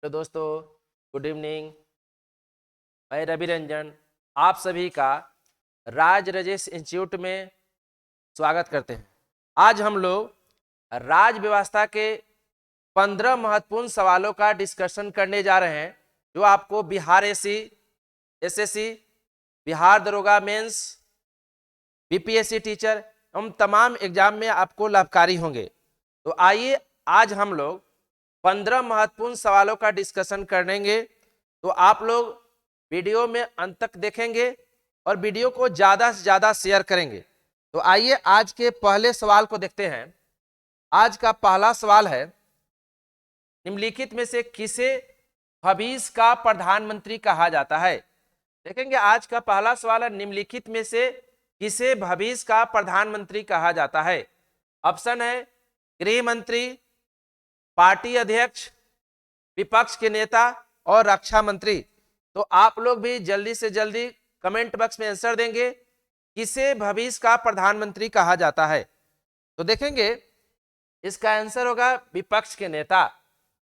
तो दोस्तों, good evening. मैं रवि रंजन आप सभी का राज राजेश इंस्टीट्यूट में स्वागत करते हैं। आज हम लोग राज व्यवस्था के 15 महत्वपूर्ण सवालों का डिस्कशन करने जा रहे हैं, जो आपको बिहार एसएससी, बिहार दरोगा मेंस, बीपीएससी टीचर एवं तमाम एग्जाम में आपको लाभकारी होंगे। तो आइए आज हम लोग 15 महत्वपूर्ण सवालों का डिस्कशन करेंगे। तो आप लोग वीडियो में अंत तक देखेंगे और वीडियो को ज़्यादा से ज़्यादा शेयर करेंगे। तो आइए आज के पहले सवाल को देखते हैं। आज का पहला सवाल है, निम्नलिखित में से किसे भविष्य का प्रधानमंत्री कहा जाता है? देखेंगे आज का पहला सवाल है, निम्नलिखित में से किसे भविष्य का प्रधानमंत्री कहा जाता है? ऑप्शन है गृह मंत्री, पार्टी अध्यक्ष, विपक्ष के नेता और रक्षा मंत्री। तो आप लोग भी जल्दी से जल्दी कमेंट बॉक्स में आंसर देंगे, किसे भविष्य का प्रधानमंत्री कहा जाता है। तो देखेंगे इसका आंसर होगा विपक्ष के नेता।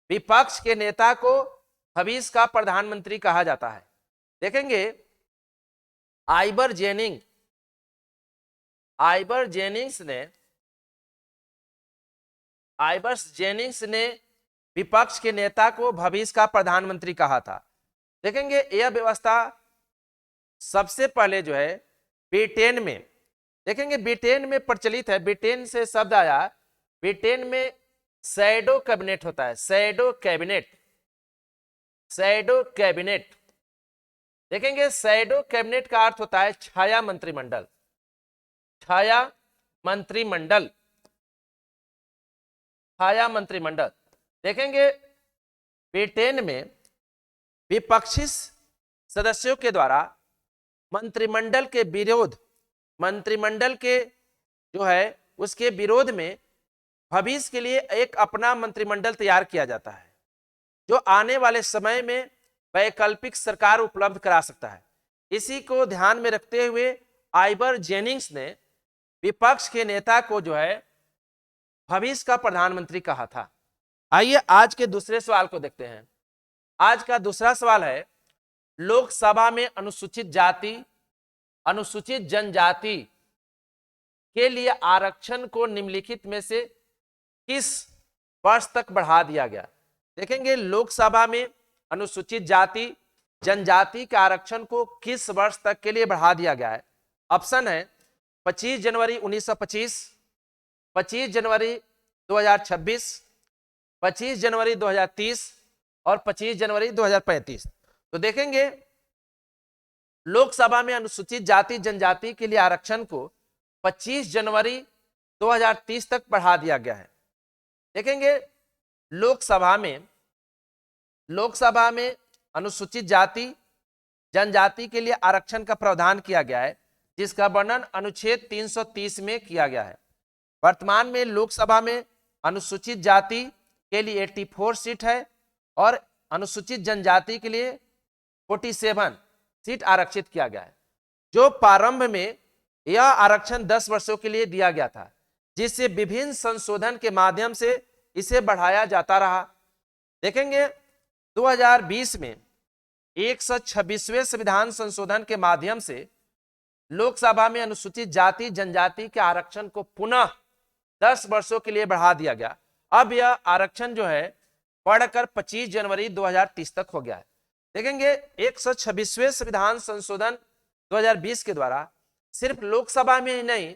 विपक्ष के नेता को भविष्य का प्रधानमंत्री कहा जाता है। देखेंगे आइबर जेनिंग्स ने विपक्ष के नेता को भविष्य का प्रधानमंत्री कहा था। देखेंगे यह व्यवस्था सबसे पहले जो है ब्रिटेन में, देखेंगे ब्रिटेन में प्रचलित है। ब्रिटेन से शब्द आया, ब्रिटेन में शैडो कैबिनेट होता है, शैडो कैबिनेट। देखेंगे शैडो कैबिनेट का अर्थ होता है छाया मंत्रिमंडल। देखेंगे ब्रिटेन में विपक्षी सदस्यों के द्वारा मंत्रिमंडल के जो है उसके विरोध में भविष्य के लिए एक अपना मंत्रिमंडल तैयार किया जाता है, जो आने वाले समय में वैकल्पिक सरकार उपलब्ध करा सकता है। इसी को ध्यान में रखते हुए आइबर जेनिंग्स ने विपक्ष के नेता को जो है भविष्य का प्रधानमंत्री कहा था। आइए आज के दूसरे सवाल को देखते हैं। आज का दूसरा सवाल है, लोकसभा में अनुसूचित जनजाति के लिए आरक्षण को निम्नलिखित में से किस वर्ष तक बढ़ा दिया गया? देखेंगे लोकसभा में अनुसूचित जाति जनजाति के आरक्षण को किस वर्ष तक के लिए बढ़ा दिया गया है? ऑप्शन है 25 जनवरी 1925, 25 जनवरी 2026, 25 जनवरी 2030 और 25 जनवरी 2035। तो देखेंगे लोकसभा में अनुसूचित जाति जनजाति के लिए आरक्षण को 25 जनवरी 2030 तक बढ़ा दिया गया है। देखेंगे लोकसभा में अनुसूचित जाति जनजाति के लिए आरक्षण का प्रावधान किया गया है, जिसका वर्णन अनुच्छेद 330 में किया गया है। वर्तमान में लोकसभा में अनुसूचित जाति के लिए 84 सीट है और अनुसूचित जनजाति के लिए 47 सीट आरक्षित किया गया है। जो प्रारंभ में यह आरक्षण 10 वर्षों के लिए दिया गया था, जिससे विभिन्न संशोधन के माध्यम से इसे बढ़ाया जाता रहा। देखेंगे 2020 में 126वें संविधान संशोधन के माध्यम से लोकसभा में अनुसूचित जाति जनजाति के आरक्षण को पुनः 10 वर्षों के लिए बढ़ा दिया गया। अब यह आरक्षण जो है बढ़कर 25 जनवरी 2030 तक हो गया है। देखेंगे 126वें संविधान संशोधन 2020 के द्वारा सिर्फ लोकसभा में ही नहीं,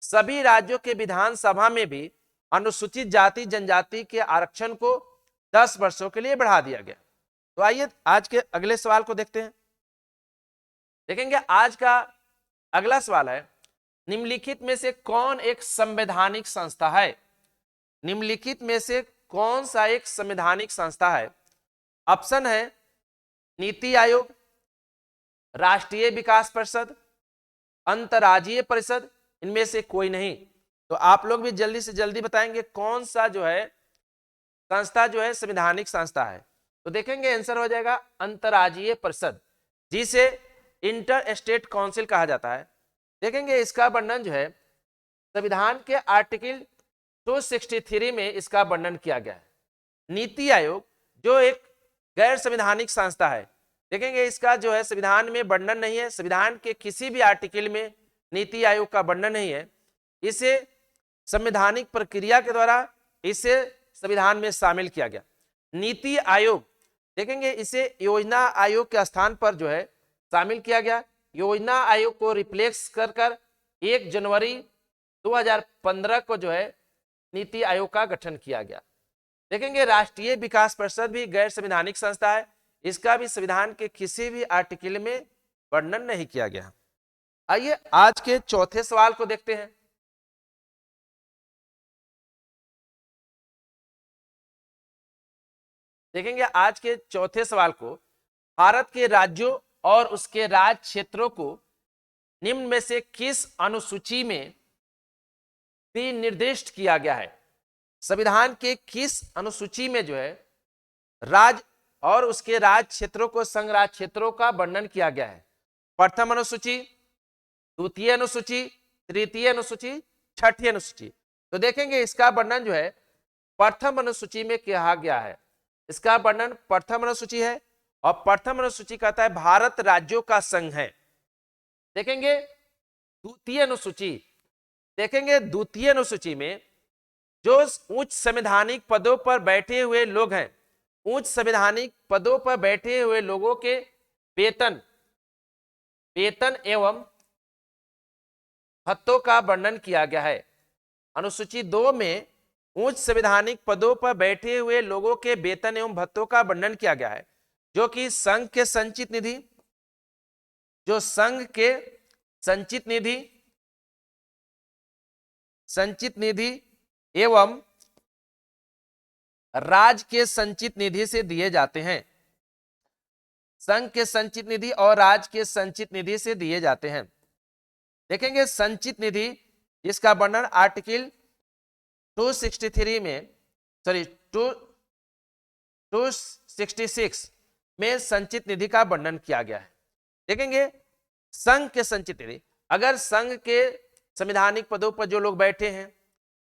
सभी राज्यों के विधानसभा में भी अनुसूचित जाति जनजाति के आरक्षण को 10 वर्षों के लिए बढ़ा दिया गया। तो आइए आज के अगले सवाल को देखते हैं। देखेंगे आज का अगला सवाल है, निम्नलिखित में से कौन एक संवैधानिक संस्था है? निम्नलिखित में से कौन सा एक संवैधानिक संस्था है? ऑप्शन है नीति आयोग, राष्ट्रीय विकास परिषद, अंतर्राज्यीय परिषद, इनमें से कोई नहीं। तो आप लोग भी जल्दी से जल्दी बताएंगे कौन सा जो है संस्था जो है संवैधानिक संस्था है। तो देखेंगे आंसर हो जाएगा अंतर्राज्यीय परिषद, जिसे इंटर स्टेट काउंसिल कहा जाता है। देखेंगे इसका वर्णन जो है संविधान के आर्टिकल 263 में इसका वर्णन किया गया है। नीति आयोग जो एक गैर संवैधानिक संस्था है। देखेंगे इसका जो है संविधान में वर्णन नहीं है, संविधान के किसी भी आर्टिकल में नीति आयोग का वर्णन नहीं है। इसे संवैधानिक प्रक्रिया के द्वारा इसे संविधान में शामिल किया गया। नीति आयोग देखेंगे इसे योजना आयोग के स्थान पर जो है शामिल किया गया। योजना आयोग को रिप्लेस कर 1 जनवरी 2015 को जो है नीति आयोग का गठन किया गया। देखेंगे राष्ट्रीय विकास परिषद भी गैर संवैधानिक संस्था है, इसका भी संविधान के किसी भी आर्टिकल में वर्णन नहीं किया गया। आइए आज के चौथे सवाल को देखते हैं। देखेंगे आज के चौथे सवाल को, भारत के राज्यों और उसके राज्य क्षेत्रों को निम्न में से किस अनुसूची में भी निर्दिष्ट किया गया है? संविधान के किस अनुसूची में जो है राज्य और उसके राज्य क्षेत्रों को संघ राज्य क्षेत्रों का वर्णन किया गया है? प्रथम अनुसूची, द्वितीय अनुसूची, तृतीय अनुसूची, छठी अनुसूची। तो देखेंगे इसका वर्णन जो है प्रथम अनुसूची में किया गया है। इसका वर्णन प्रथम अनुसूची है और प्रथम अनुसूची कहता है भारत राज्यों का संघ है। देखेंगे द्वितीय अनुसूची, देखेंगे द्वितीय अनुसूची में जो उच्च संवैधानिक पदों पर बैठे हुए लोग हैं, उच्च संवैधानिक पदों पर बैठे हुए लोगों के वेतन एवं भत्तों का वर्णन किया गया है। अनुसूची 2 में उच्च संवैधानिक पदों पर बैठे हुए लोगों के वेतन एवं भत्तों का वर्णन किया गया है, जो कि संघ के संचित निधि, जो संघ के संचित निधि एवं राज्य के संचित निधि से दिए जाते हैं। संघ के संचित निधि और राज्य के संचित निधि से दिए जाते हैं। देखेंगे संचित निधि जिसका वर्णन आर्टिकल 263 में 266 में संचित निधि का वर्णन किया गया है। देखेंगे संघ के संचित निधि, अगर संघ के संवैधानिक पदों पर जो लोग बैठे हैं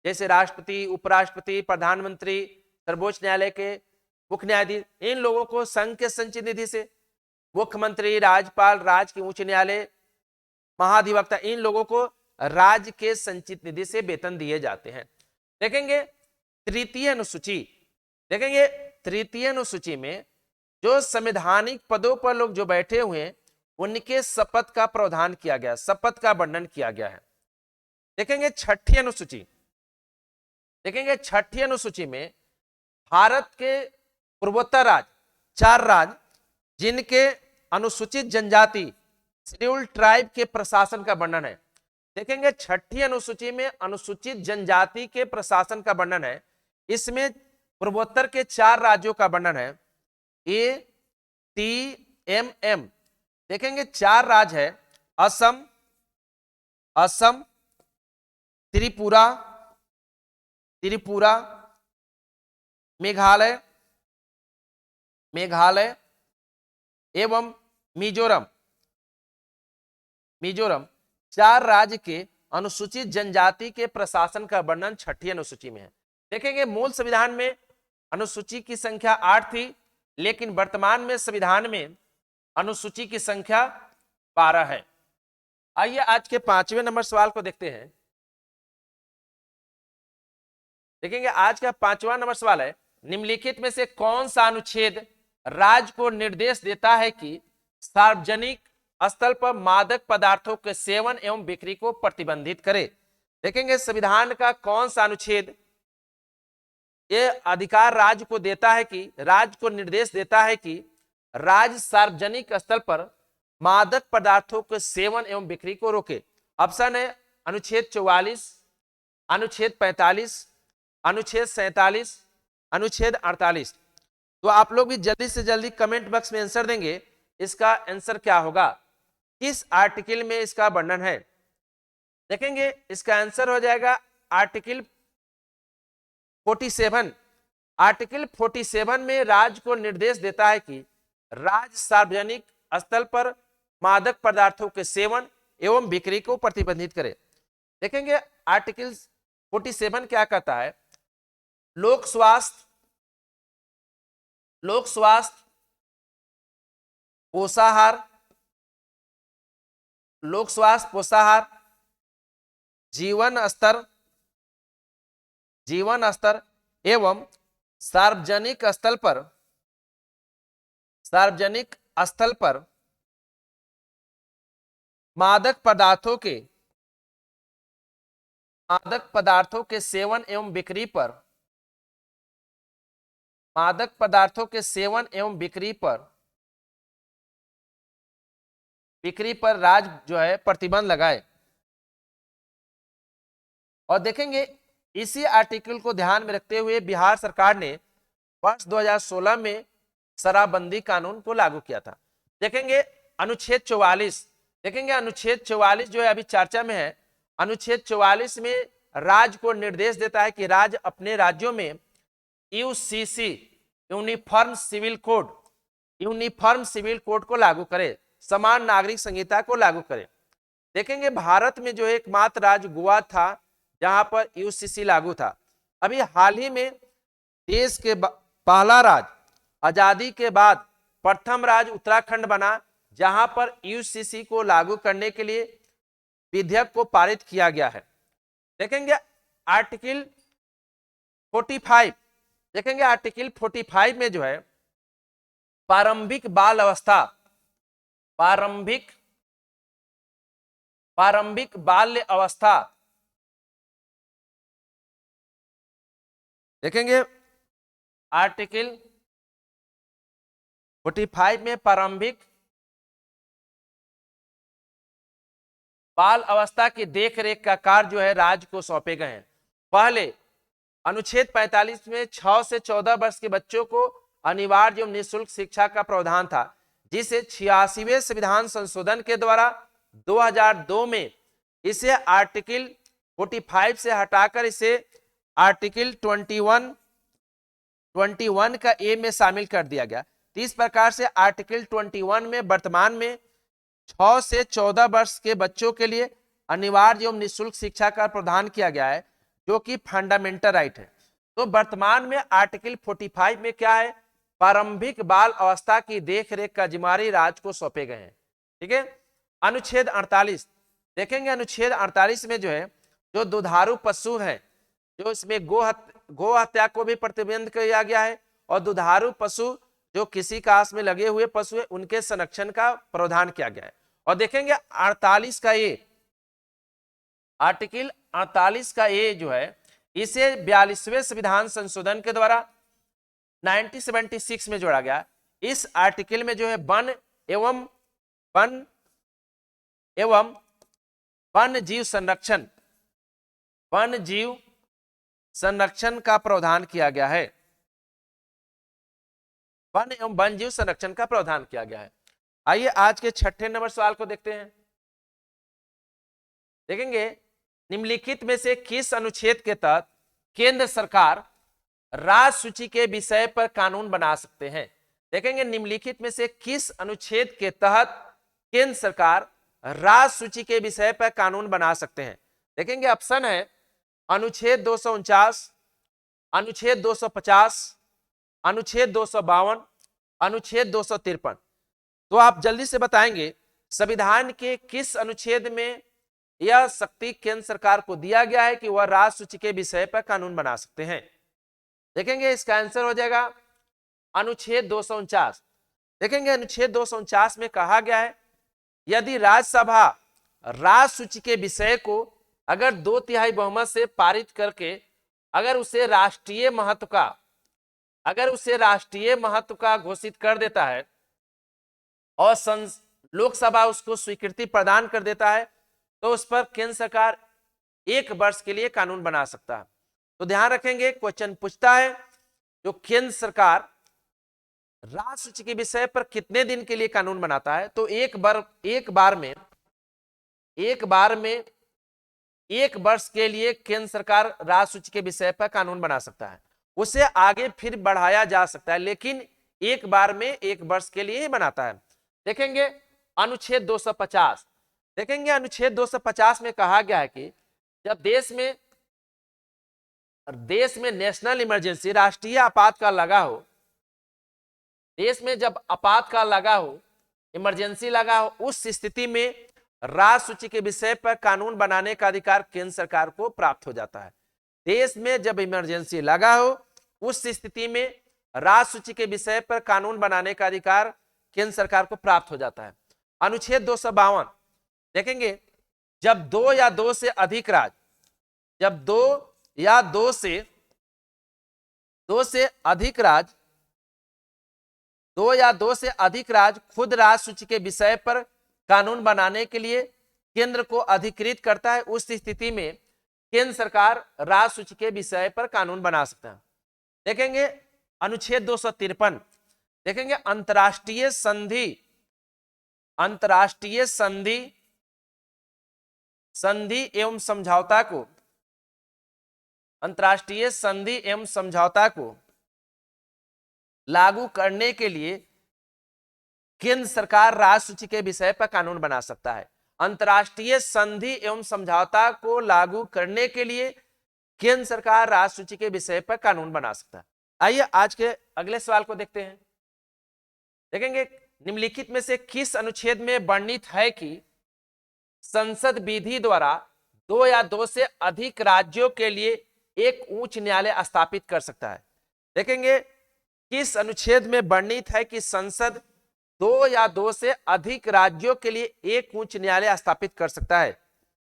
जैसे राष्ट्रपति, उपराष्ट्रपति, प्रधानमंत्री, सर्वोच्च न्यायालय के मुख्य न्यायाधीश, इन लोगों को संघ के संचित निधि से, मुख्यमंत्री, राज्यपाल, राज्य के उच्च न्यायालय, महाधिवक्ता, इन लोगों को राज्य के संचित निधि से वेतन दिए जाते हैं। देखेंगे तृतीय अनुसूची, देखेंगे तृतीय अनुसूची में जो संवैधानिक पदों पर लोग जो बैठे हुए हैं उनके शपथ का प्रावधान किया गया, शपथ का वर्णन किया गया है। देखेंगे छठी अनुसूची, देखेंगे छठी अनुसूची में भारत के पूर्वोत्तर राज्य, 4 राज्य जिनके अनुसूचित जनजाति शेड्यूल्ड ट्राइब के प्रशासन का वर्णन है। देखेंगे छठी अनुसूची में अनुसूचित जनजाति के प्रशासन का वर्णन है। इसमें पूर्वोत्तर के 4 राज्यों का वर्णन है, ATMM। देखेंगे 4 राज्य है, असम, त्रिपुरा, मेघालय एवं मिजोरम। 4 राज्य के अनुसूचित जनजाति के प्रशासन का वर्णन छठी अनुसूची में है। देखेंगे मूल संविधान में अनुसूची की संख्या 8 थी, लेकिन वर्तमान में संविधान में अनुसूची की संख्या 12 है। आइए आज के 5वें नंबर सवाल को देखते हैं। देखेंगे आज का 5वां नंबर सवाल है, निम्नलिखित में से कौन सा अनुच्छेद राज्य को निर्देश देता है कि सार्वजनिक स्थल पर मादक पदार्थों के सेवन एवं बिक्री को प्रतिबंधित करे? देखेंगे संविधान का कौन सा अनुच्छेद ये अधिकार राज्य को देता है कि राज्य को निर्देश देता है कि राज्य सार्वजनिक स्थल पर मादक पदार्थों के सेवन एवं बिक्री को रोके? ऑप्शन है अनुच्छेद 44, अनुच्छेद 45, अनुच्छेद 47, अनुच्छेद 48। तो आप लोग भी जल्दी से जल्दी कमेंट बॉक्स में आंसर देंगे, इसका आंसर क्या होगा, किस आर्टिकल में इसका वर्णन है? देखेंगे इसका आंसर हो जाएगा आर्टिकल 47। आर्टिकल 47 में राज्य को निर्देश देता है कि राज्य सार्वजनिक स्थल पर मादक पदार्थों के सेवन एवं बिक्री को प्रतिबंधित करे। देखेंगे आर्टिकल 47 क्या कहता है, लोक स्वास्थ्य, पोषाहार, लोक स्वास्थ्य, पोषाहार, जीवन स्तर एवं सार्वजनिक स्थल पर मादक पदार्थों के सेवन एवं बिक्री पर राज्य जो है प्रतिबंध लगाए। और देखेंगे इसी आर्टिकल को ध्यान में रखते हुए बिहार सरकार ने वर्ष 2016 में शराबबंदी कानून को लागू किया था। देखेंगे अनुच्छेद 44, देखेंगे अनुच्छेद 44 जो है अभी चर्चा में है। अनुच्छेद 44 में राज्य को निर्देश देता है कि राज्य अपने राज्यों में यूसीसी यूनिफॉर्म सिविल कोड को लागू करे, समान नागरिक संहिता को लागू करे। देखेंगे भारत में जो एकमात्र राज्य गोवा था जहां पर यूसीसी लागू था। अभी हाल ही में देश के पहला राज्य आजादी के बाद प्रथम राज्य उत्तराखंड बना जहां पर यूसीसी को लागू करने के लिए विधेयक को पारित किया गया है। देखेंगे आर्टिकल 45, देखेंगे आर्टिकल 45 में जो है प्रारंभिक बाल्य अवस्था, देखेंगे आर्टिकल 45 में प्रारंभिक बाल अवस्था की देखरेख का कार्य जो है राज्य को सौंपे गए हैं। पहले अनुच्छेद 45 में 6 से 14 वर्ष के बच्चों को अनिवार्य एवं निःशुल्क शिक्षा का प्रावधान था, जिसे 86वें संविधान संशोधन के द्वारा 2002 में इसे आर्टिकल 45 से हटाकर इसे आर्टिकल 21 का ए में शामिल कर दिया गया। तो इस प्रकार से आर्टिकल 21 में वर्तमान में 6 से 14 वर्ष के बच्चों के लिए अनिवार्य एवं निःशुल्क शिक्षा का प्रावधान किया गया है, जो कि फंडामेंटल राइट है। तो वर्तमान में आर्टिकल 45 में क्या है, प्रारंभिक बाल अवस्था की देखरेख का जिम्मेदारी राज्य को सौंपे गए हैं। ठीक है। अनुच्छेद 48, देखेंगे अनुच्छेद 48 में जो है जो दुधारू पशु हैं, जो इसमें गो हत्या को भी प्रतिबंध किया गया है, और दुधारू पशु जो किसी कास में लगे हुए पशु है उनके संरक्षण का प्रावधान किया गया है। और देखेंगे 48 का ए, आर्टिकल 48 का ए जो है इसे 42वें संविधान संशोधन के द्वारा 1976 में जोड़ा गया। इस आर्टिकल में जो है वन जीव संरक्षण का प्रावधान किया गया है। वन जीव संरक्षण का प्रावधान किया गया है। आइए आज के 6ठे नंबर सवाल को देखते हैं। देखेंगे निम्नलिखित में से किस अनुच्छेद के तहत केंद्र सरकार राज्य सूची के विषय पर कानून बना सकते हैं। देखेंगे निम्नलिखित में से किस अनुच्छेद के तहत केंद्र सरकार राज्य सूची के विषय पर कानून बना सकते हैं। देखेंगे ऑप्शन है अनुच्छेद 249, अनुच्छेद 250, अनुच्छेद 252, अनुच्छेद 253। तो आप जल्दी से बताएंगे संविधान के किस अनुच्छेद में यह शक्ति केंद्र सरकार को दिया गया है कि वह राज्य सूची के विषय पर कानून बना सकते हैं। देखेंगे इसका आंसर हो जाएगा अनुच्छेद 249। देखेंगे अनुच्छेद 249 में कहा गया है यदि राज्यसभा राज्य सूची के विषय को अगर 2/3 बहुमत से पारित करके अगर उसे राष्ट्रीय महत्व का घोषित कर देता है और लोकसभा उसको स्वीकृति प्रदान कर देता है, तो उस पर केंद्र सरकार 1 वर्ष के लिए कानून बना सकता है। तो ध्यान रखेंगे क्वेश्चन पूछता है जो केंद्र सरकार राज्य सूची के विषय पर कितने दिन के लिए कानून बनाता है। तो एक बार में 1 वर्ष के लिए केंद्र सरकार राज्य सूची के विषय पर कानून बना सकता है। उसे आगे फिर बढ़ाया जा सकता है, लेकिन एक बार में 1 वर्ष के लिए ही बनाता है। देखेंगे अनुच्छेद 250। देखेंगे अनुच्छेद 250 में कहा गया है कि जब देश में नेशनल इमरजेंसी राष्ट्रीय आपातकाल लगा हो, देश में जब आपातकाल लगा हो इमरजेंसी लगा हो, उस स्थिति में राज्य सूची के विषय पर कानून बनाने का अधिकार केंद्र सरकार को प्राप्त हो जाता है। देश में जब इमरजेंसी लगा हो, उस स्थिति में राज्य सूची के विषय पर कानून बनाने का अधिकार केंद्र सरकार को प्राप्त हो जाता है। अनुच्छेद 252 देखेंगे, जब दो या दो से अधिक राज्य, जब दो या दो से अधिक राज्य, दो या दो से अधिक राज्य खुद राज्य सूची के विषय पर कानून बनाने के लिए केंद्र को अधिकृत करता है, उस स्थिति में केंद्र सरकार राज्य सूची के विषय पर कानून बना सकता है। देखेंगे अनुच्छेद 253, देखेंगे अंतर्राष्ट्रीय संधि एवं समझौता को, अंतर्राष्ट्रीय संधि एवं समझौता को लागू करने के लिए केंद्र सरकार राज्य सूची के विषय पर कानून बना सकता है। अंतर्राष्ट्रीय संधि एवं समझौता को लागू करने के लिए केंद्र सरकार राज्य सूची के विषय पर कानून बना सकता है। आइए आज के अगले सवाल को देखते हैं। देखेंगे निम्नलिखित में से किस अनुच्छेद में वर्णित है कि संसद विधि द्वारा दो या दो से अधिक राज्यों के लिए एक उच्च न्यायालय स्थापित कर सकता है। देखेंगे किस अनुच्छेद में वर्णित है कि संसद दो या दो से अधिक राज्यों के लिए एक उच्च न्यायालय स्थापित कर सकता है।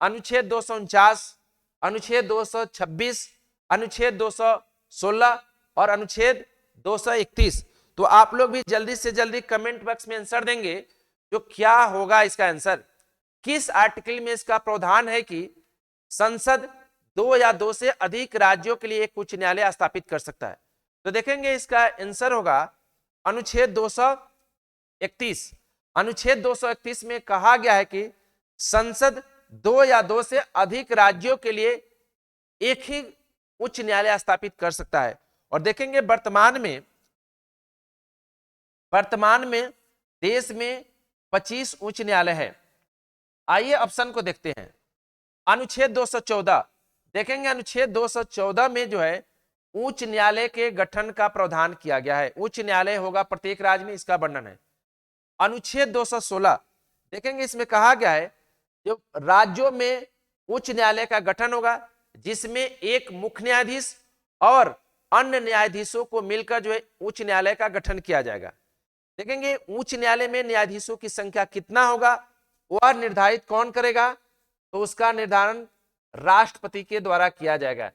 अनुच्छेद 249, अनुच्छेद 226, अनुच्छेद 216 और अनुच्छेद 231। तो आप लोग भी जल्दी से जल्दी कमेंट बॉक्स में आंसर देंगे जो क्या होगा इसका आंसर। किस आर्टिकल में इसका प्रावधान है कि संसद दो या दो से अधिक राज्यों के लिए एक उच्च न्यायालय स्थापित कर सकता है? तो देखेंगे इसका आंसर होगा अनुच्छेद 231। अनुच्छेद 231 में कहा गया है कि संसद दो या दो से अधिक राज्यों के लिए एक ही उच्च न्यायालय स्थापित कर सकता है। और देखेंगे वर्तमान में देश में 25 उच्च न्यायालय है। आइए ऑप्शन को देखते हैं। अनुच्छेद 214, देखेंगे अनुच्छेद 214 में जो है उच्च न्यायालय के गठन का प्रावधान किया गया है। उच्च न्यायालय होगा प्रत्येक राज्य में, इसका वर्णन है। अनुच्छेद 216, देखेंगे इसमें कहा गया है जो राज्यों में उच्च न्यायालय का गठन होगा जिसमें एक मुख्य न्यायाधीश और अन्य न्यायाधीशों को मिलकर जो है उच्च न्यायालय का गठन किया जाएगा। देखेंगे उच्च न्यायालय में न्यायाधीशों की संख्या कितना होगा वह निर्धारित कौन करेगा? तो उसका निर्धारण राष्ट्रपति के द्वारा किया जाएगा।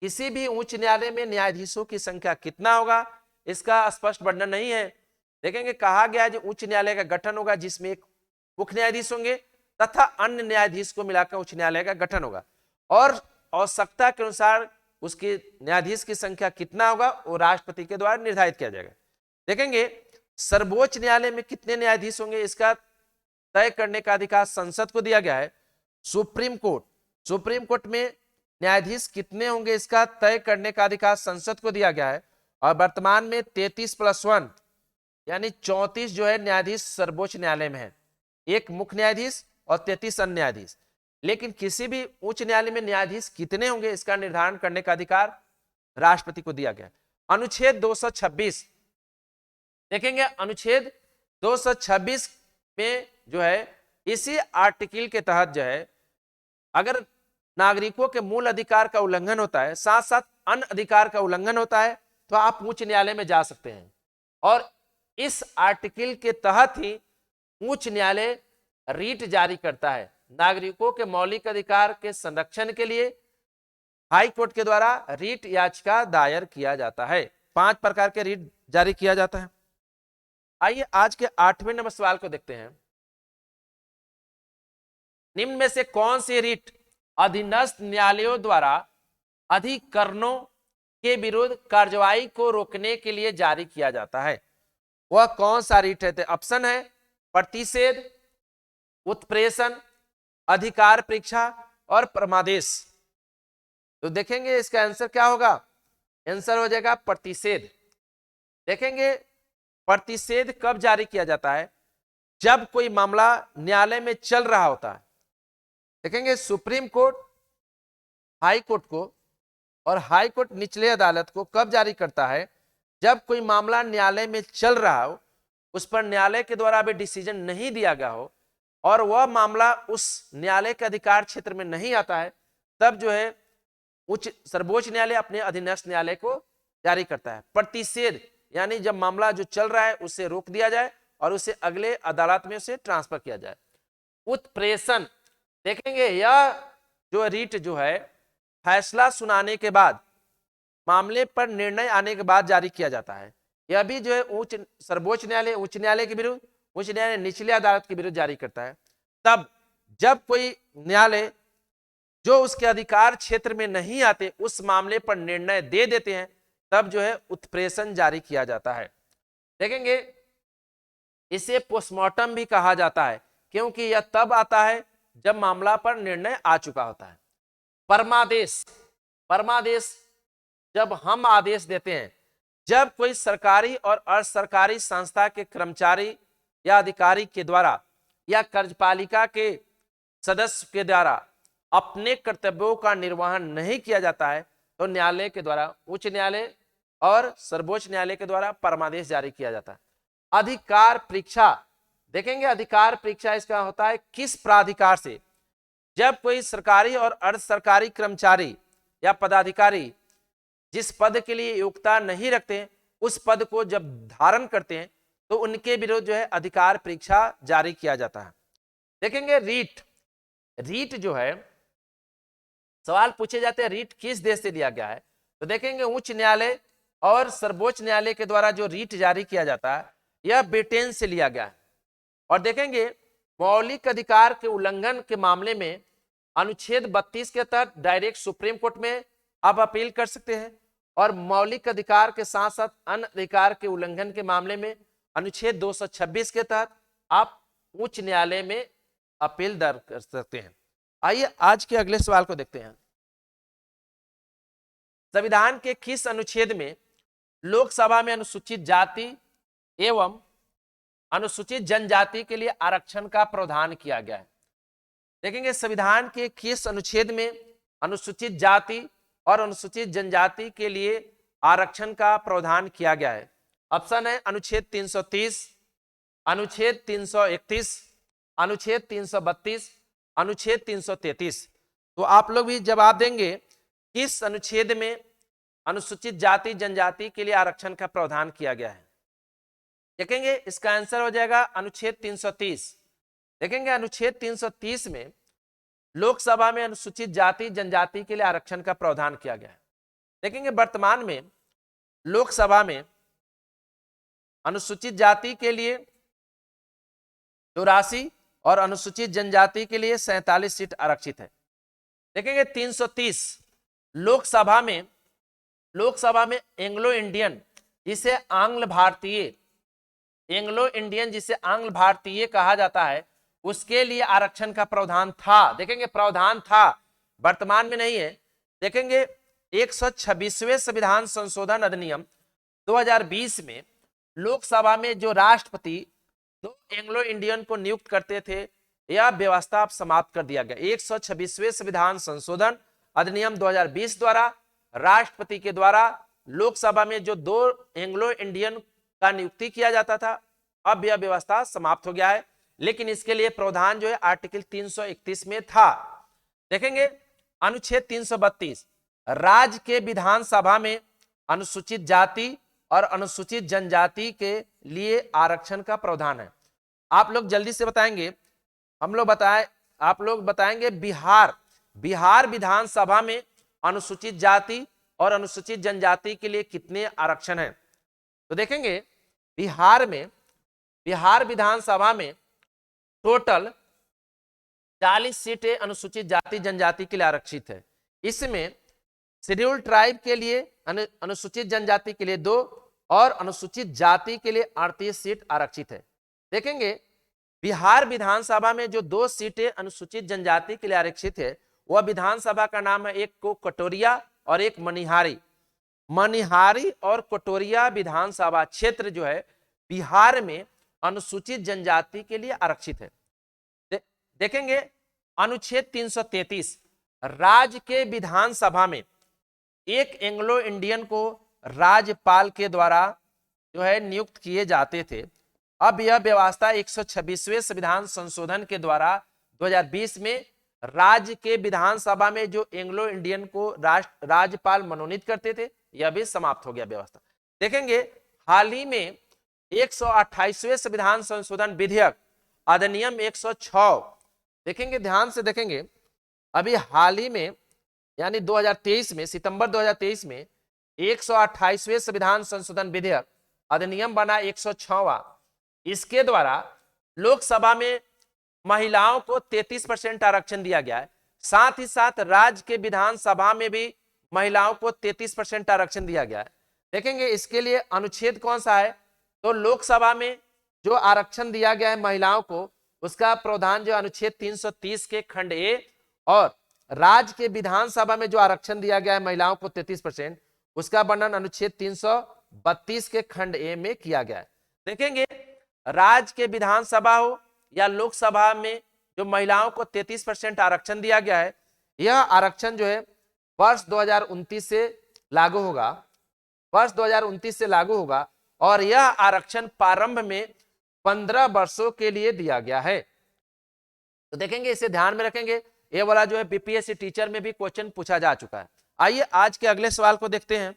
किसी भी उच्च न्यायालय में न्यायाधीशों की संख्या कितना होगा इसका स्पष्ट वर्णन नहीं है। देखेंगे कहा गया है जो उच्च न्यायालय का गठन होगा जिसमें एक मुख्य न्यायाधीश होंगे तथा अन्य न्यायाधीश को मिलाकर उच्च न्यायालय का गठन होगा और आवश्यकता के अनुसार उसके न्यायाधीश की संख्या कितना होगा वो राष्ट्रपति के द्वारा निर्धारित किया जाएगा। देखेंगे सर्वोच्च न्यायालय में कितने न्यायाधीश होंगे इसका तय करने का अधिकार संसद को दिया गया है। सुप्रीम कोर्ट में न्यायाधीश कितने होंगे इसका तय करने का अधिकार संसद को दिया गया है। और वर्तमान में 33+1 यानी 34 जो है न्यायाधीश सर्वोच्च न्यायालय में है, एक मुख्य न्यायाधीश और 33 अन्य न्यायाधीश। लेकिन किसी भी उच्च न्यायालय में न्यायाधीश कितने होंगे इसका निर्धारण करने का अधिकार राष्ट्रपति को दिया गया है। अनुच्छेद 226, देखेंगे अनुच्छेद 226 में जो है इसी आर्टिकल के तहत जो है अगर नागरिकों के मूल अधिकार का उल्लंघन होता है साथ साथ अन्य अधिकार का उल्लंघन होता है तो आप उच्च न्यायालय में जा सकते हैं। और इस आर्टिकल के तहत ही उच्च न्यायालय रीट जारी करता है। नागरिकों के मौलिक अधिकार के संरक्षण के लिए हाई कोर्ट के द्वारा रीट याचिका दायर किया जाता है। 5 प्रकार के रीट जारी किया जाता है। आइए आज के 8वें नंबर सवाल को देखते हैं। निम्न में से कौन सी रीट अधीनस्थ न्यायालयों द्वारा अधिकरणों के विरुद्ध कार्रवाई को रोकने के लिए जारी किया जाता है? वह कौन सा रीट है? ऑप्शन है प्रतिषेध, उत्प्रेषण, अधिकार परीक्षा और परमादेश। तो देखेंगे इसका आंसर क्या होगा। आंसर हो जाएगा प्रतिषेध। देखेंगे प्रतिषेध कब जारी किया जाता है? जब कोई मामला न्यायालय में चल रहा होता है। देखेंगे सुप्रीम कोर्ट हाई कोर्ट को और हाई कोर्ट निचले अदालत को कब जारी करता है? जब कोई मामला न्यायालय में चल रहा हो उस पर न्यायालय के द्वारा अभी डिसीजन नहीं दिया गया हो और वह मामला उस न्यायालय के अधिकार क्षेत्र में नहीं आता है, तब जो है सर्वोच्च न्यायालय अपने अधीनस्थ न्यायालय को जारी करता है। प्रतिषेध यानी जब मामला जो चल रहा है उसे रोक दिया जाए और उसे अगले अदालत में उसे ट्रांसफर किया जाए। उत्प्रेषण, देखेंगे यह जो रीट जो है फैसला सुनाने के बाद, मामले पर निर्णय आने के बाद जारी किया जाता है। यह भी जो है सर्वोच्च न्यायालय उच्च न्यायालय के विरुद्ध, उच्च न्यायालय निचले अदालत के विरुद्ध जारी करता है। तब जब कोई न्यायालय जो उसके अधिकार क्षेत्र में नहीं आते उस मामले पर निर्णय दे देते हैं, तब जो है उत्प्रेषण जारी किया जाता है। देखेंगे इसे पोस्टमार्टम भी कहा जाता है, क्योंकि यह तब आता है जब मामला पर निर्णय आ चुका होता है। परमादेश, परमादेश जब हम आदेश देते हैं, जब कोई सरकारी और अर्ध सरकारी संस्था के कर्मचारी या अधिकारी के द्वारा या कार्यपालिका के सदस्य के द्वारा अपने कर्तव्यों का निर्वहन नहीं किया जाता है, तो न्यायालय के द्वारा, उच्च न्यायालय और सर्वोच्च न्यायालय के द्वारा परमादेश जारी किया जाता है। अधिकार परीक्षा, देखेंगे अधिकार परीक्षा इसका होता है किस प्राधिकार से, जब कोई सरकारी और अर्ध सरकारी कर्मचारी या पदाधिकारी जिस पद के लिए योग्यता नहीं रखते उस पद को जब धारण करते हैं तो उनके विरुद्ध जो है अधिकार परीक्षा जारी किया जाता है। देखेंगे रीट, रीट जो है सवाल पूछे जाते हैं रीट किस देश से लिया गया है, तो देखेंगे उच्च न्यायालय और सर्वोच्च न्यायालय के द्वारा जो रीट जारी किया जाता है यह ब्रिटेन से लिया गया है। और देखेंगे मौलिक अधिकार के उल्लंघन के मामले में अनुच्छेद 32 के तहत डायरेक्ट सुप्रीम कोर्ट में आप अपील कर सकते हैं, और मौलिक अधिकार के साथ साथ अन्य अधिकार के उल्लंघन के मामले में अनुच्छेद 226 के तहत आप उच्च न्यायालय में अपील दर्ज कर सकते हैं। आइए आज के अगले सवाल को देखते हैं। संविधान के किस अनुच्छेद में लोकसभा में अनुसूचित जाति एवं अनुसूचित जनजाति के लिए आरक्षण का प्रावधान किया गया है? देखेंगे संविधान के किस अनुच्छेद में अनुसूचित जाति और अनुसूचित जनजाति के लिए आरक्षण का प्रावधान किया गया है? ऑप्शन है अनुच्छेद 330, अनुच्छेद 331, अनुच्छेद 332, अनुच्छेद 333। तो आप लोग भी जवाब देंगे किस अनुच्छेद में अनुसूचित जाति जनजाति के लिए आरक्षण का प्रावधान किया गया है। देखेंगे इसका आंसर हो जाएगा अनुच्छेद 330। देखेंगे अनुच्छेद 330 में लोकसभा में अनुसूचित जाति जनजाति के लिए आरक्षण का प्रावधान किया गया है। देखेंगे वर्तमान में लोकसभा में अनुसूचित जाति के लिए 84 और अनुसूचित जनजाति के लिए 47 सीट आरक्षित है। देखेंगे 330 लोकसभा में एंग्लो इंडियन जिसे आंग्ल भारतीय, एंग्लो इंडियन जिसे आंग्ल भारतीय कहा जाता है, उसके लिए आरक्षण का प्रावधान था। देखेंगे प्रावधान था, वर्तमान में नहीं है। देखेंगे 126वें संविधान संशोधन अधिनियम 2020 में लोकसभा में जो राष्ट्रपति 2 एंग्लो इंडियन को नियुक्त करते थे, यह व्यवस्था अब समाप्त कर दिया गया। 126वें संविधान संशोधन अधिनियम 2020 द्वारा राष्ट्रपति के द्वारा लोकसभा में जो 2 एंग्लो इंडियन का नियुक्ति किया जाता था, अब यह व्यवस्था समाप्त हो गया है। लेकिन इसके लिए प्रावधान जो है आर्टिकल 331 में था। देखेंगे अनुच्छेद 332 राज्य के विधानसभा में अनुसूचित जाति और अनुसूचित जनजाति के लिए आरक्षण का प्रावधान है। आप लोग जल्दी से बताएंगे, आप लोग बताएंगे बिहार विधानसभा में अनुसूचित जाति और अनुसूचित जनजाति के लिए कितने आरक्षण हैं। तो देखेंगे बिहार विधानसभा में टोटल 40 सीटें अनुसूचित जाति जनजाति के लिए आरक्षित है। इसमें शेड्यूल्ड ट्राइब के लिए, अनुसूचित जनजाति के लिए 2 और अनुसूचित जाति के लिए 38 सीट आरक्षित है। देखेंगे बिहार विधानसभा में जो 2 सीटें अनुसूचित जनजाति के लिए आरक्षित है, वह विधानसभा का नाम है, एक को कटोरिया और एक मनिहारी और कटोरिया विधानसभा क्षेत्र जो है बिहार में अनुसूचित जनजाति के लिए आरक्षित है। देखेंगे अनुच्छेद 333 राज्य के विधानसभा में एक एंग्लो इंडियन को राज्यपाल के द्वारा जो है नियुक्त किए जाते थे। अब यह व्यवस्था 126वें संविधान संशोधन के द्वारा 2020 में राज्य के विधानसभा में जो एंग्लो इंडियन को राज्यपाल मनोनीत करते थे, यह भी समाप्त हो गया व्यवस्था। देखेंगे हाल ही में 128वें संविधान संशोधन विधेयक अधिनियम 106, देखेंगे ध्यान से देखेंगे, अभी हाल ही में यानी 2023 में, सितंबर 2023 में 128वें संविधान संशोधन विधेयक अधिनियम बना 106वां। इसके द्वारा लोकसभा में महिलाओं को 33% आरक्षण दिया गया है, साथ ही साथ राज्य के विधानसभा में भी महिलाओं को 33% आरक्षण दिया गया है। देखेंगे इसके लिए अनुच्छेद कौन सा है, तो लोकसभा में जो आरक्षण दिया गया है महिलाओं को, उसका प्रावधान जो अनुच्छेद 330 के खंड ए, और राज्य के विधानसभा में जो आरक्षण दिया गया है महिलाओं को 33%, उसका वर्णन अनुच्छेद 332 के खंड ए में किया गया है। देखेंगे राज्य के विधानसभा हो या लोकसभा में जो महिलाओं को 33% आरक्षण दिया गया है, यह आरक्षण जो है वर्ष 2029 से लागू होगा, वर्ष 2029 से लागू होगा, और यह आरक्षण प्रारंभ में 15 वर्षों के लिए दिया गया है। तो देखेंगे इसे ध्यान में रखेंगे, ये वाला जो है बीपीएससी टीचर में भी क्वेश्चन पूछा जा चुका है। आइए आज के अगले सवाल को देखते हैं।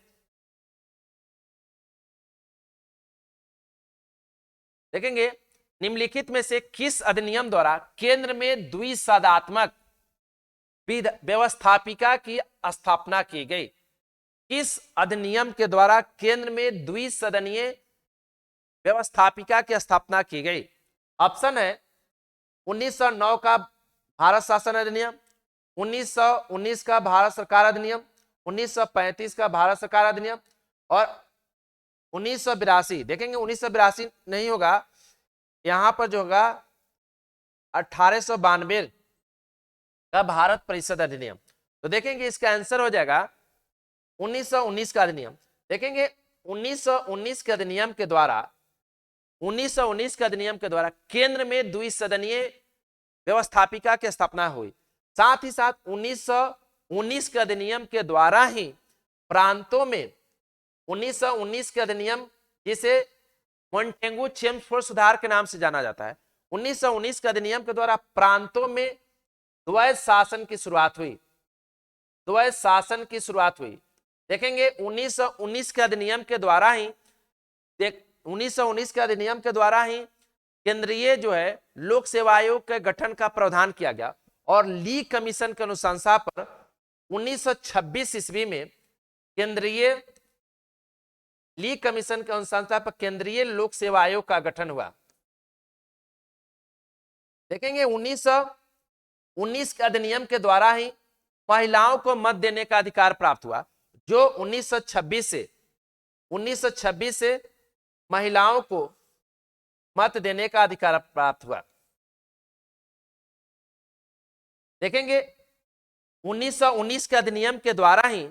देखेंगे निम्नलिखित में से किस अधिनियम द्वारा केंद्र में द्विसदनात्मक व्यवस्थापिका की स्थापना की गई? किस अधिनियम के द्वारा केंद्र में द्विसदनीय व्यवस्थापिका की स्थापना की गई? ऑप्शन है 1909 का भारत शासन अधिनियम, 1919 का भारत सरकार अधिनियम, 1935 का भारत सरकार अधिनियम, और 1982। देखेंगे 1982 नहीं होगा, यहां पर जो होगा 1892 का भारत परिषद अधिनियम। तो देखेंगे इसका आंसर हो जाएगा 1919 का अधिनियम। देखेंगे 1919 के अधिनियम के द्वारा, 1919 के अधिनियम के द्वारा केंद्र में द्विसदनीय व्यवस्थापिका की स्थापना हुई। साथ ही साथ 1919 के अधिनियम के द्वारा ही प्रांतों में 1919 के अधिनियम, जिसे मोंटेगू चेम्सफोर्ड सुधार के नाम से जाना जाता है, 1919 के अधिनियम के द्वारा प्रांतों में द्वैध शासन की शुरुआत हुई, द्वैध शासन की शुरुआत हुई। देखेंगे 1919 के अधिनियम के द्वारा ही, 1919 के अधिनियम के द्वारा ही केंद्रीय जो है लोक सेवा आयोग के गठन का प्रावधान किया गया, और ली कमीशन के अनुशंसा पर 1926 ईस्वी में केंद्रीय ली कमीशन के अनुशंसा पर केंद्रीय लोक सेवा आयोग का गठन हुआ। देखेंगे 1919 के अधिनियम के द्वारा ही महिलाओं को मत देने का अधिकार प्राप्त हुआ, जो 1926 से महिलाओं को मत देने का अधिकार प्राप्त हुआ। देखेंगे 1919 के अधिनियम के द्वारा ही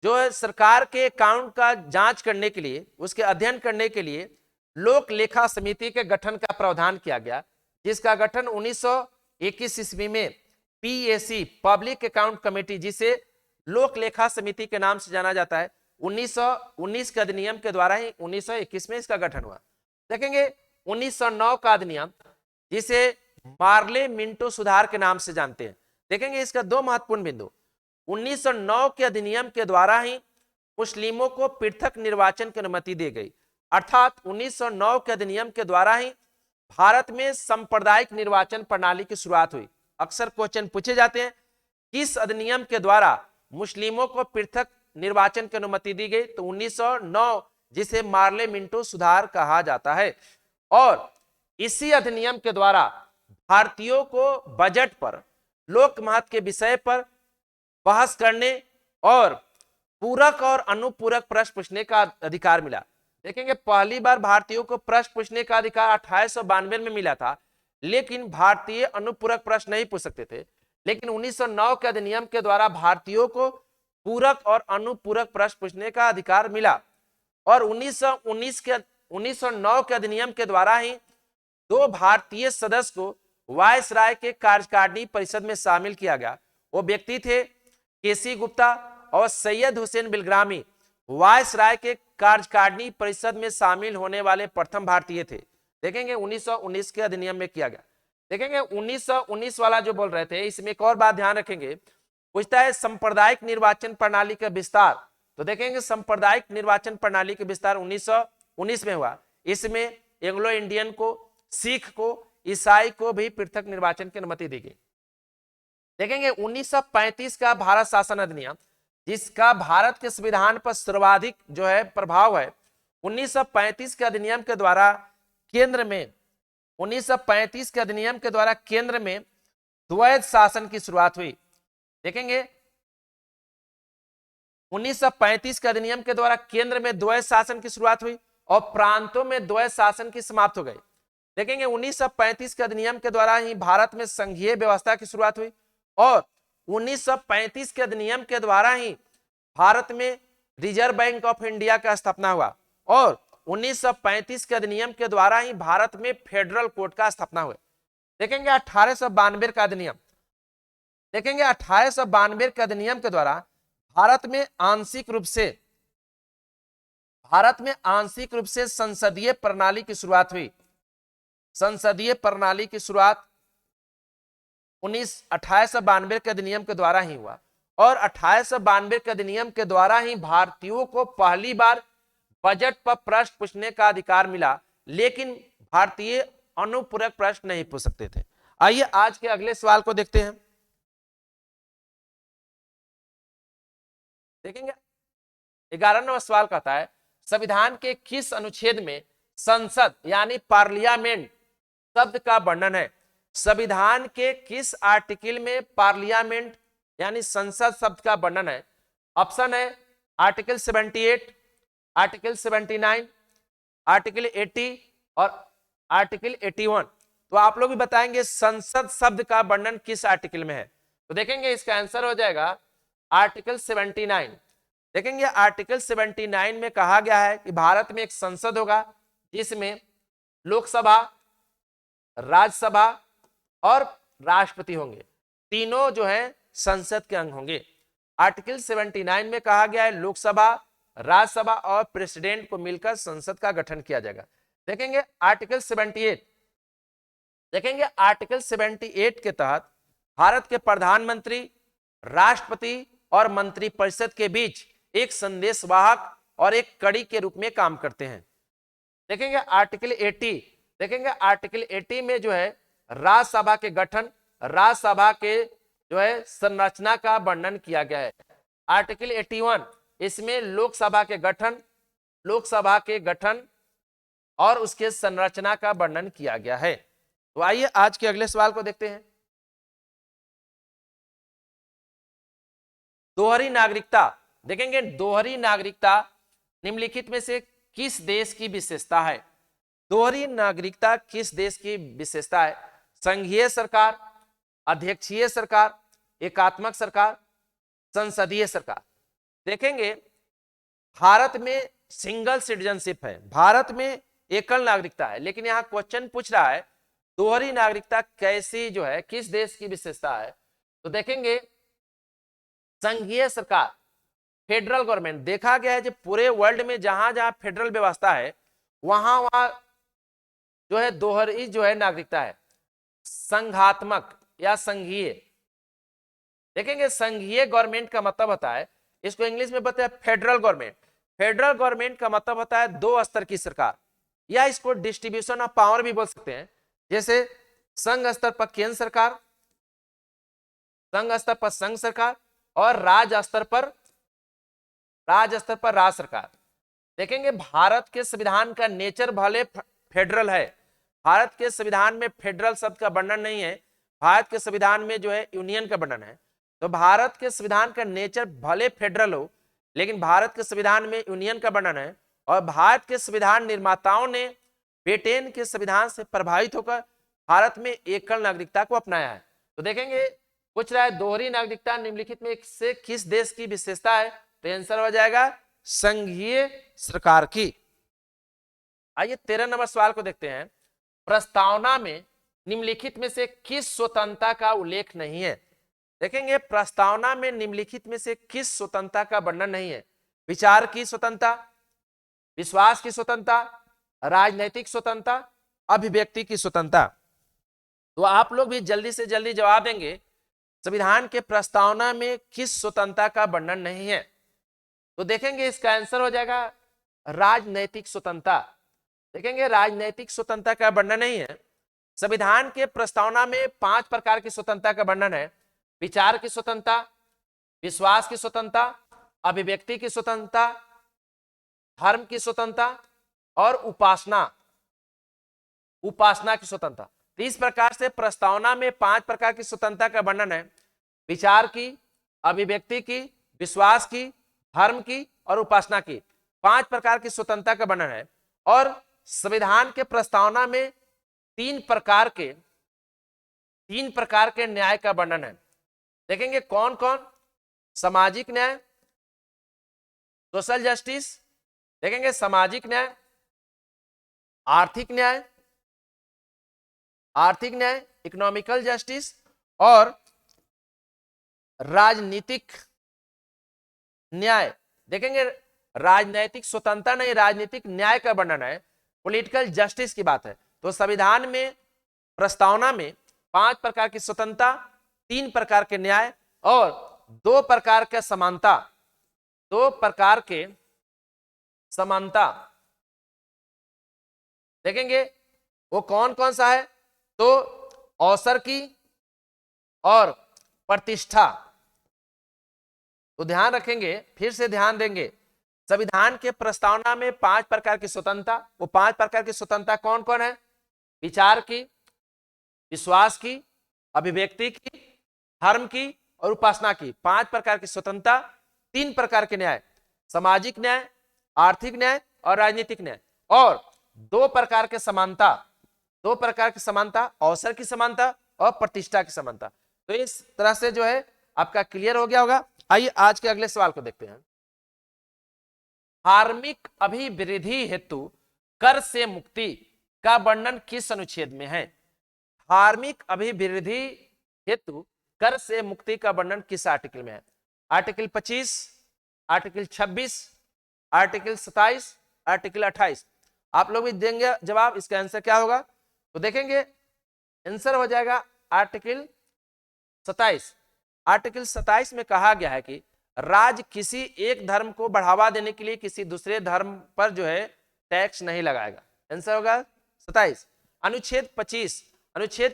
जो है सरकार के अकाउंट का जांच करने के लिए, उसके अध्ययन करने के लिए लोक लेखा समिति के गठन का प्रावधान किया गया, जिसका गठन 1921 ईस्वी में पीएसी पब्लिक अकाउंट कमेटी, जिसे लोक लेखा समिति के नाम से जाना जाता है, 1919 के अधिनियम के द्वारा ही 1921 में इसका गठन हुआ। देखेंगे 1909 का अधिनियम, जिसे मार्ले मिंटो सुधार के नाम से जानते हैं। देखेंगे इसका दो महत्वपूर्ण बिंदु, 1909 के अधिनियम के द्वारा ही मुस्लिमों को पृथक निर्वाचन की अनुमति दी गई, अर्थात 1909 के अधिनियम के द्वारा ही भारत में सांप्रदायिक निर्वाचन प्रणाली की शुरुआत हुई। अक्सर क्वेश्चन पूछे जाते हैं किस अधिनियम के द्वारा मुस्लिमों को पृथक निर्वाचन की अनुमति दी गई, तो 1909, जिसे मार्ले मिंटो सुधार कहा जाता है। और इसी अधिनियम के द्वारा भारतीयों को बजट पर, लोक महत्व के विषय पर बहस करने और पूरक और अनुपूरक प्रश्न पूछने का अधिकार मिला। देखेंगे पहली बार भारतीयों को प्रश्न पूछने का अधिकार 1892 में मिला था, लेकिन भारतीय अनुपूरक प्रश्न नहीं पूछ सकते थे। लेकिन 1909 के अधिनियम के द्वारा भारतीयों को पूरक और अनुपूरक प्रश्न पूछने का अधिकार मिला। और 1909 के अधिनियम के द्वारा ही 2 भारतीय सदस्य को वायसराय के कार्यकारिणी परिषद में शामिल किया गया। वो व्यक्ति थे केसी गुप्ता और सैयद हुसैन बिलग्रामी। वायसराय के कार्यकारिणी परिषद में शामिल होने वाले प्रथम भारतीय थे। देखेंगे 1919 के अधिनियम में किया गया। देखेंगे 1919 वाला जो बोल रहे थे, इसमें एक और बात ध्यान रखेंगे, पूछता है सांप्रदायिक निर्वाचन प्रणाली का विस्तार। तो देखेंगे सांप्रदायिक निर्वाचन प्रणाली के विस्तार 1919 में हुआ। इसमें एंग्लो इंडियन को, सिख को, ईसाई को भी पृथक निर्वाचन की अनुमति दी गई। देखेंगे 1935 का भारत शासन अधिनियम, जिसका भारत के संविधान पर सर्वाधिक जो है प्रभाव है, 1935 के अधिनियम के द्वारा केंद्र में 1935 के अधिनियम के द्वारा केंद्र में द्वैध शासन की शुरुआत हुई। देखेंगे 1935 के अधिनियम के द्वारा केंद्र में द्वैध शासन की शुरुआत हुई और प्रांतों में द्वैध शासन की समाप्त हो गई। देखेंगे 1935 के अधिनियम के द्वारा ही भारत में संघीय व्यवस्था की शुरुआत हुई और 1935 के अधिनियम के द्वारा ही भारत में रिजर्व बैंक ऑफ इंडिया का स्थापना हुआ और 1935 के अधिनियम के द्वारा ही भारत में फेडरल कोर्ट का स्थापना हुआ। देखेंगे 1892 का अधिनियम, देखेंगे 1892 के अधिनियम के द्वारा भारत में आंशिक रूप से संसदीय प्रणाली की शुरुआत हुई। संसदीय प्रणाली की शुरुआत 1892 के अधिनियम के द्वारा ही हुआ और 1892 के अधिनियम के द्वारा ही भारतीयों को पहली बार बजट पर प्रश्न पूछने का अधिकार मिला, लेकिन भारतीय अनुपूरक प्रश्न नहीं पूछ सकते थे। आइए आज के अगले सवाल को देखते हैं। देखेंगे 11 नंबर सवाल कहता है, संविधान के किस अनुच्छेद में संसद यानी पार्लियामेंट शब्द का वर्णन है? संविधान के किस आर्टिकल में पार्लियामेंट यानी संसद शब्द का वर्णन है? ऑप्शन है आर्टिकल 78, आर्टिकल 79, आर्टिकल 80 और आर्टिकल 81। तो आप लोग भी बताएंगे संसद शब्द का वर्णन किस आर्टिकल में है। तो देखेंगे इसका आंसर हो जाएगा आर्टिकल 79। देखेंगे आर्टिकल 79 में कहा गया है कि भारत में एक संसद होगा जिसमें लोकसभा, राज्यसभा और राष्ट्रपति होंगे, तीनों जो है संसद के अंग होंगे। आर्टिकल 79 में कहा गया है लोकसभा, राज्यसभा और प्रेसिडेंट को मिलकर संसद का गठन किया जाएगा। देखेंगे आर्टिकल 78, देखेंगे आर्टिकल 78 के तहत भारत के प्रधानमंत्री, राष्ट्रपति और मंत्रिपरिषद के बीच एक संदेशवाहक और एक कड़ी के रूप में काम करते हैं। देखेंगे आर्टिकल 80, देखेंगे आर्टिकल 80 में जो है राज्यसभा के गठन, राज्यसभा के जो है संरचना का वर्णन किया गया है। आर्टिकल 81 इसमें लोकसभा के गठन और उसके संरचना का वर्णन किया गया है। तो आइए आज के अगले सवाल को देखते हैं। दोहरी नागरिकता, देखेंगे दोहरी नागरिकता निम्नलिखित में से किस देश की विशेषता है? दोहरी नागरिकता किस देश की विशेषता है? संघीय सरकार, अध्यक्षीय सरकार, एकात्मक सरकार, संसदीय सरकार। देखेंगे भारत में सिंगल सिटीजनशिप है, भारत में एकल नागरिकता है, लेकिन यहां क्वेश्चन पूछ रहा है दोहरी नागरिकता कैसी जो है किस देश की विशेषता है? तो देखेंगे संघीय सरकार, फेडरल गवर्नमेंट। देखा गया है कि पूरे वर्ल्ड में जहां जहां फेडरल व्यवस्था है वहां वहां जो है दोहरी जो है नागरिकता है। संघात्मक या संघीय, देखेंगे संघीय गवर्नमेंट का मतलब होता है, इसको इंग्लिश में बताया फेडरल गवर्नमेंट। फेडरल गवर्नमेंट का मतलब होता है दो स्तर की सरकार, या इसको डिस्ट्रीब्यूशन ऑफ पावर भी बोल सकते हैं। जैसे संघ स्तर पर केंद्र सरकार, संघ स्तर पर संघ सरकार और राज्य स्तर पर राज्य सरकार। देखेंगे भारत के संविधान का नेचर भले फेडरल है, भारत के संविधान में फेडरल शब्द का वर्णन नहीं है, भारत के संविधान में जो है यूनियन का वर्णन है। तो भारत के संविधान का नेचर भले फेडरल हो, लेकिन भारत के संविधान में यूनियन का वर्णन है और भारत के संविधान निर्माताओं ने ब्रिटेन के संविधान से प्रभावित होकर भारत में एकल नागरिकता को अपनाया है। तो देखेंगे पूछ रहा है दोहरी नागरिकता निम्नलिखित में से किस देश की विशेषता है? तो आंसर हो जाएगा संघीय सरकार की। आइए 13 नंबर सवाल को देखते हैं। प्रस्तावना में निम्नलिखित में से किस स्वतंत्रता का उल्लेख नहीं है? देखेंगे प्रस्तावना में निम्नलिखित में से किस स्वतंत्रता का वर्णन नहीं है? विचार की स्वतंत्रता, विश्वास की स्वतंत्रता, राजनैतिक स्वतंत्रता अभिव्यक्ति की स्वतंत्रता। तो आप लोग भी जल्दी से जल्दी जवाब देंगे, संविधान के प्रस्तावना में किस स्वतंत्रता का वर्णन नहीं है? तो देखेंगे इसका आंसर हो जाएगा राजनैतिक स्वतंत्रता। देखेंगे राजनैतिक स्वतंत्रता का वर्णन नहीं है। संविधान के प्रस्तावना में 5 प्रकार की स्वतंत्रता का वर्णन है। विचार की स्वतंत्रता, विश्वास की स्वतंत्रता, अभिव्यक्ति की स्वतंत्रता, धर्म की स्वतंत्रता और उपासना की स्वतंत्रता। तो इस प्रकार से प्रस्तावना में 5 प्रकार की स्वतंत्रता का वर्णन है। विचार की, अभिव्यक्ति की, विश्वास की, धर्म की और उपासना की, 5 प्रकार की स्वतंत्रता का वर्णन है। और संविधान के प्रस्तावना में 3 प्रकार के न्याय का वर्णन है। देखेंगे कौन कौन? सामाजिक न्याय, सोशल जस्टिस, देखेंगे सामाजिक न्याय, आर्थिक न्याय, इकोनॉमिकल जस्टिस और राजनीतिक न्याय। देखेंगे राजनीतिक स्वतंत्रता नहीं, राजनीतिक न्याय का वर्णन है, पॉलिटिकल जस्टिस की बात है। तो संविधान में प्रस्तावना में 5 प्रकार की स्वतंत्रता, 3 प्रकार के न्याय और 2 प्रकार के समानता देखेंगे वो कौन कौन सा है? तो अवसर की और प्रतिष्ठा। तो ध्यान रखेंगे, फिर से ध्यान देंगे, संविधान के प्रस्तावना में 5 प्रकार की स्वतंत्रता, वो 5 प्रकार की स्वतंत्रता कौन कौन है? विचार की, विश्वास की, अभिव्यक्ति की, धर्म की और उपासना की, 5 प्रकार की स्वतंत्रता, 3 प्रकार के न्याय, सामाजिक न्याय, आर्थिक न्याय और राजनीतिक न्याय, और 2 प्रकार के समानता, अवसर की समानता और प्रतिष्ठा की समानता। तो इस तरह से जो है आपका क्लियर हो गया होगा। आइए आज के अगले सवाल को देखते हैं। धार्मिक अभिवृद्धि हेतु कर से मुक्ति का वर्णन किस अनुच्छेद में है? धार्मिक अभिवृद्धि हेतु कर से मुक्ति का वर्णन किस आर्टिकल में है? Article 25, article 26, article 27, article 28। आप लोग भी देंगे जवाब, इसका आंसर क्या होगा? तो देखेंगे आंसर हो जाएगा आर्टिकल 27। आर्टिकल 27 में कहा गया है कि राज्य किसी एक धर्म को बढ़ावा देने के लिए किसी दूसरे धर्म पर जो है टैक्स नहीं लगाएगा। आंसर होगा 27। अनुच्छेद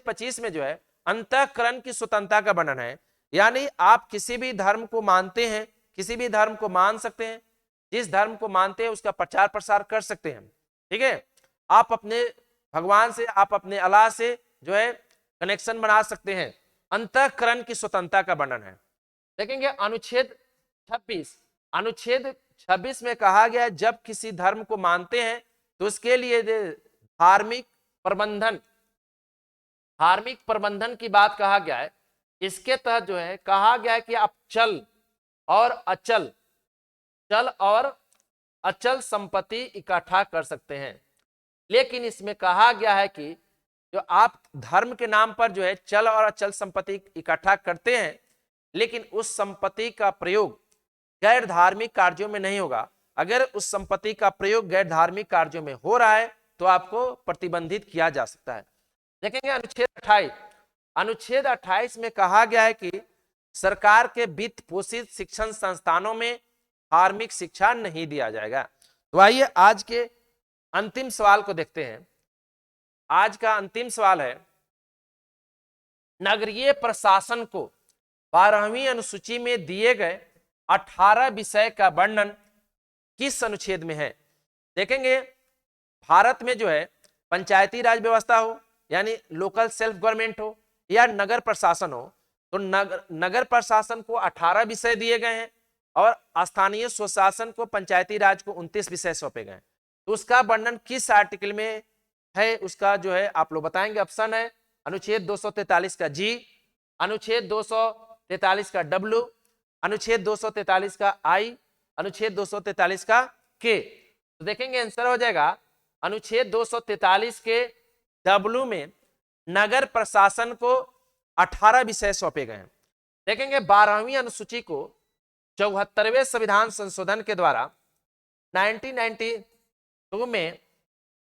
25 में जो है अंतःकरण की स्वतंत्रता का वर्णन है, यानी आप किसी भी धर्म को मानते हैं, किसी भी धर्म को मान सकते हैं, जिस धर्म को मानते हैं उसका प्रचार प्रसार कर सकते हैं। ठीक है, आप अपने भगवान से, आप अपने अल्लाह से जो है कनेक्शन बना सकते हैं। अंतःकरण की स्वतंत्रता का वर्णन है। देखेंगे अनुच्छेद 26 में कहा गया है जब किसी धर्म को मानते हैं तो उसके लिए धार्मिक प्रबंधन की बात कहा गया है। इसके तहत जो है कहा गया है कि आप चल और अचल संपत्ति इकट्ठा कर सकते हैं, लेकिन इसमें कहा गया है कि जो आप धर्म के नाम पर जो है चल और अचल संपत्ति इकट्ठा करते हैं, लेकिन उस संपत्ति का प्रयोग गैर धार्मिक कार्यों में नहीं होगा। अगर उस संपत्ति का प्रयोग गैर धार्मिक कार्यों में हो रहा है तो आपको प्रतिबंधित किया जा सकता है। देखेंगे अनुच्छेद 28 में कहा गया है कि सरकार के वित्त पोषित शिक्षण संस्थानों में धार्मिक शिक्षा नहीं दिया जाएगा। तो आइए आज के अंतिम सवाल को देखते हैं। आज का अंतिम सवाल है, नगरीय प्रशासन को 12वीं अनुसूची में दिए गए 18 विषय का वर्णन किस अनुच्छेद में है? देखेंगे भारत में जो है पंचायती राज व्यवस्था हो, यानी लोकल सेल्फ गवर्नमेंट हो, या नगर प्रशासन हो, तो नगर प्रशासन को 18 विषय दिए गए हैं और स्थानीय स्वशासन को, पंचायती राज को 29 विषय सौंपे गए। तो उसका वर्णन किस आर्टिकल में है, उसका जो है आप लोग बताएंगे। ऑप्शन है अनुच्छेद 243 का जी, अनुच्छेद 243 का डब्ल्यू, अनुच्छेद 243 का आई, अनुच्छेद 243 का के। तो देखेंगे आंसर हो जाएगा अनुच्छेद 243 के डब्ल्यू में नगर प्रशासन को 18 विषय सौंपे गए हैं। देखेंगे 12वीं अनुसूची को 74वें संविधान संशोधन के द्वारा 1992 में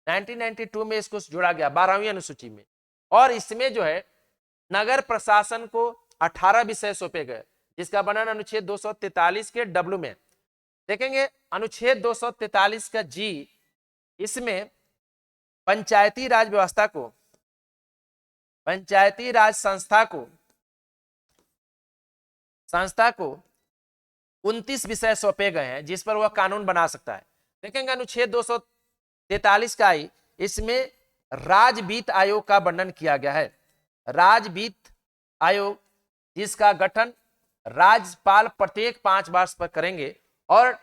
1992 में इसको जोड़ा गया 12वीं अनुसूची में, और इसमें जो है नगर प्रशासन को 18 विषय सौंपे गए, जिसका वर्णन अनुच्छेद 243 के डब्ल्यू में देखेंगे। अनुच्छेद 243 का जी, इसमें पंचायती राज व्यवस्था को, पंचायती राज संस्था को 29 विषय सौंपे गए हैं जिस पर वह कानून बना सकता है। देखेंगे अनुच्छेद 243 का आई, इसमें राज्य वित्त आयोग का वर्णन किया गया है। राज्य वित्त आयोग जिसका गठन राज्यपाल प्रत्येक 5 वर्ष पर करेंगे, और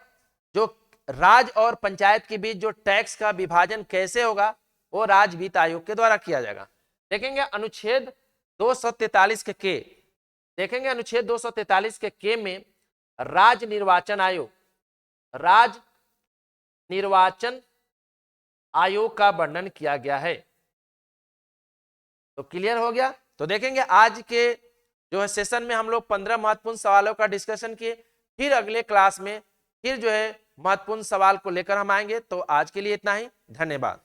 जो राज्य और पंचायत के बीच जो टैक्स का विभाजन कैसे होगा वो राज्य वित्त आयोग के द्वारा किया जाएगा। देखेंगे अनुच्छेद 243 के देखेंगे अनुच्छेद 243 के में राज्य निर्वाचन आयोग का वर्णन किया गया है। तो क्लियर हो गया। तो देखेंगे आज के जो है सेशन में हम लोग 15 महत्वपूर्ण सवालों का डिस्कशन किए, फिर अगले क्लास में फिर जो है महत्वपूर्ण सवाल को लेकर हम आएंगे। तो आज के लिए इतना ही, धन्यवाद।